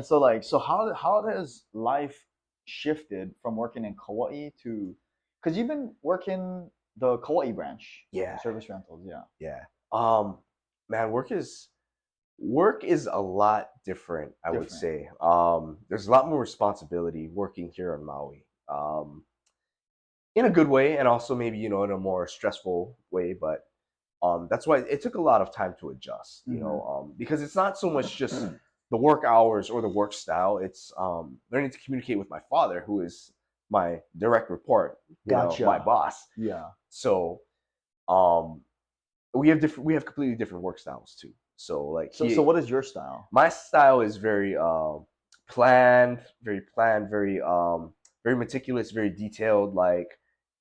And so like, so how has life shifted from working in Kauai to, because you've been working the Kauai branch, Yeah. service rentals, yeah. Yeah. Man, work is a lot different, I would say. There's a lot more responsibility working here on Maui. In a good way, and also maybe, you know, in a more stressful way, but that's why it took a lot of time to adjust, you know, because it's not so much just the work hours or the work style. It's learning to communicate with my father, who is my direct report, you know, my boss. Yeah. So we have completely different work styles too. So like, so what is your style? My style is very planned, very very meticulous, very detailed, like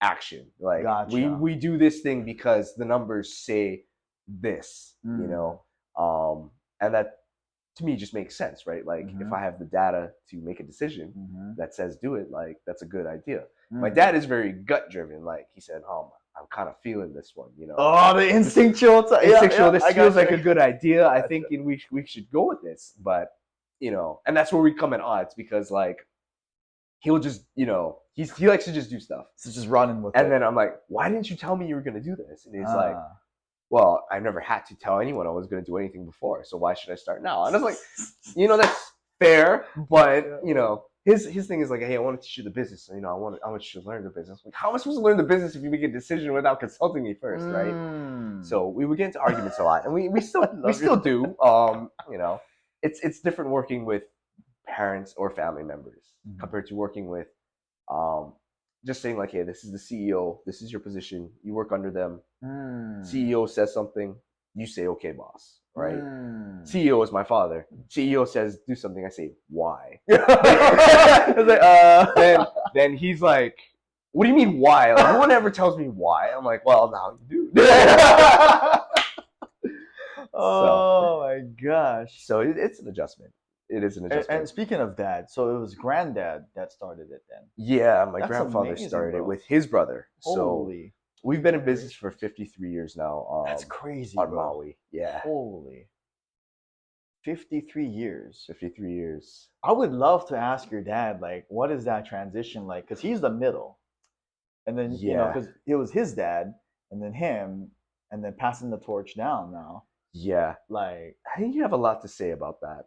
action. Like we do this thing because the numbers say this, you know, and that to me just makes sense, right? Like if I have the data to make a decision that says do it, like that's a good idea. My dad is very gut driven. Like he said, I'm kind of feeling this one, you know. Oh, the instinctual. This feels like a good idea. I think we should go with this. But, you know, and that's where we come at odds, because like he'll just, you know, he likes to just do stuff. So just running with it. And then I'm like, why didn't you tell me you were going to do this? And he's like, well, I never had to tell anyone I was going to do anything before, so why should I start now? And I was like, you know, that's fair, but you know, his thing is like, hey, I want to teach you the business. So, you know, I want you to learn the business. Like, how am I supposed to learn the business if you make a decision without consulting me first, right? So we would get into arguments a lot, and we still do. You know, it's different working with parents or family members compared to working with just saying like, hey, this is the CEO, this is your position, you work under them. CEO says something, you say, okay, boss, right? CEO is my father. CEO says do something, I say, why? Then he's like, what do you mean why? Like, no one ever tells me why. I'm like, well, now you do. My gosh. So it's an adjustment. It is an adjustment. And speaking of dad, so it was granddad that started it then? Yeah, my grandfather started it with his brother. Holy. So we've been in business for 53 years now. That's crazy, on Maui. Yeah. Holy. 53 years. 53 years. I would love to ask your dad, like, what is that transition like? Because he's the middle. And then, you know, because it was his dad, and then him, and then passing the torch down now. Yeah. Like, I think you have a lot to say about that.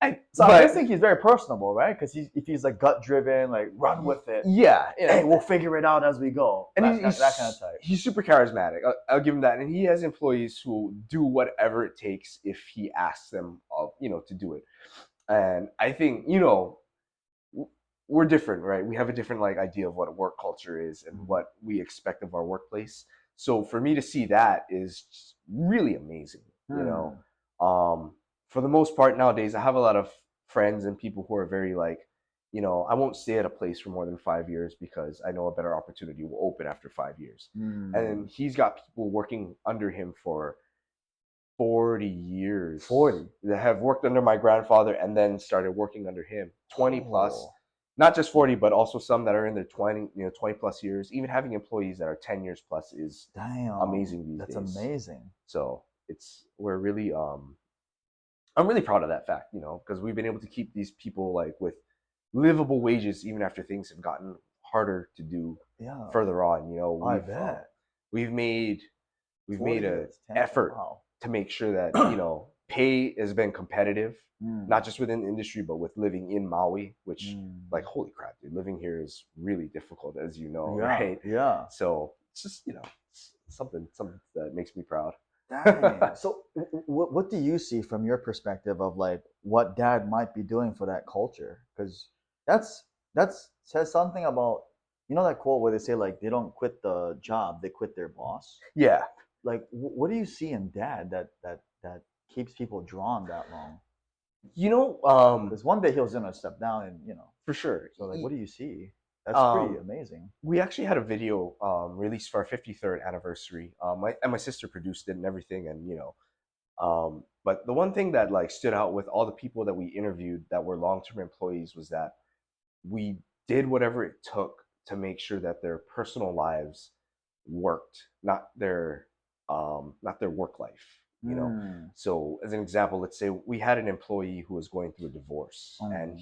I think he's very personable, right? Because if he's like gut driven, like run with it. Yeah. Hey, we'll figure it out as we go. And that kind of type. He's super charismatic. I'll give him that. And he has employees who will do whatever it takes if he asks them, you know, to do it. And I think, you know, we're different, right? We have a different like idea of what a work culture is and what we expect of our workplace. So for me to see that is really amazing, you know. For the most part nowadays, I have a lot of friends and people who are very like, you know, I won't stay at a place for more than 5 years because I know a better opportunity will open after 5 years. And he's got people working under him for 40 years. 40 that have worked under my grandfather and then started working under him. 20 plus. Not just 40, but also some that are in their 20 plus years. Even having employees that are 10 years plus is amazing these days. That's amazing. So we're really, I'm really proud of that fact, you know, because we've been able to keep these people like with livable wages even after things have gotten harder to do further on. You know, I bet we've made an effort to make sure that you know pay has been competitive. Not just within the industry, but with living in Maui, which, like, holy crap, dude, living here is really difficult, as you know, right? Yeah. So it's just, you know, something that makes me proud. Dang. So what do you see from your perspective of, like, what dad might be doing for that culture? Because that's says something about, you know, that quote where they say, like, they don't quit the job, they quit their boss? Yeah. Like, what do you see in dad that keeps people drawn that long? You know, because one day he was gonna step down, and you know, for sure. So like, what do you see? That's pretty amazing. We actually had a video released for our 53rd anniversary. My sister produced it and everything, and you know, but the one thing that like stood out with all the people that we interviewed that were long-term employees was that we did whatever it took to make sure that their personal lives worked, not their work life. Mm. So as an example, let's say we had an employee who was going through a divorce, and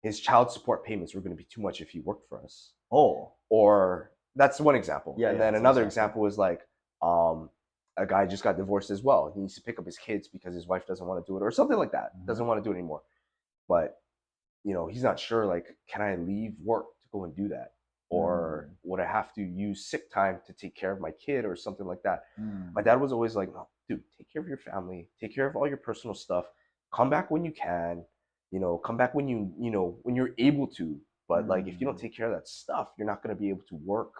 his child support payments were going to be too much if he worked for us. Oh. Or that's one example. Yeah, and yeah, then that's another example. example was like a guy just got divorced as well. He needs to pick up his kids because his wife doesn't want to do it, or something like that. Doesn't want to do it anymore. But he's not sure, like, can I leave work to go and do that? Or would I have to use sick time to take care of my kid or something like that? My dad was always like, no, dude, take care of your family, take care of all your personal stuff, come back when you can, come back when when you're able to. But like, if you don't take care of that stuff, you're not going to be able to work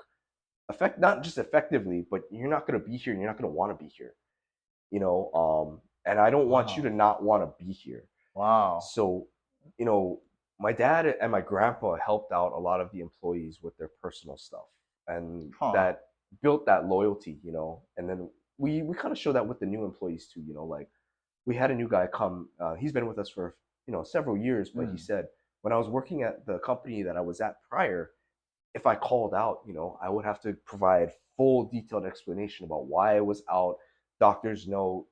not just effectively, but you're not going to be here and you're not going to want to be here, and I don't want you to not want to be here. Wow. So, my dad and my grandpa helped out a lot of the employees with their personal stuff, and that built that loyalty, and then we kind of show that with the new employees too, like we had a new guy come, he's been with us for, several years, but he said, when I was working at the company that I was at prior, if I called out, I would have to provide full detailed explanation about why I was out, doctor's note,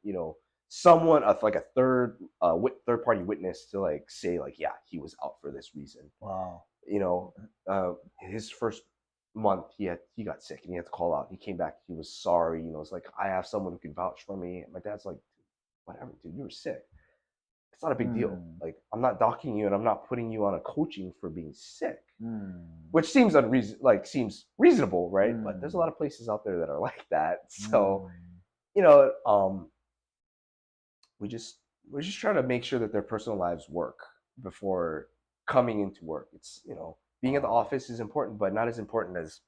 someone like a third party witness to like say like, yeah, he was out for this reason. Wow. His first month he got sick and he had to call out. He came back, he was sorry, it's like, I have someone who can vouch for me. And my dad's like, whatever, dude, you were sick. It's not a big deal. Like, I'm not docking you and I'm not putting you on a coaching for being sick, which seems seems reasonable, right? But there's a lot of places out there that are like that. So, we just try to make sure that their personal lives work before coming into work. It's, being at the office is important, but not as important as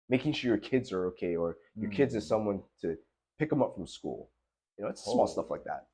making sure your kids are okay, or your kids is someone to pick them up from school. It's small stuff like that.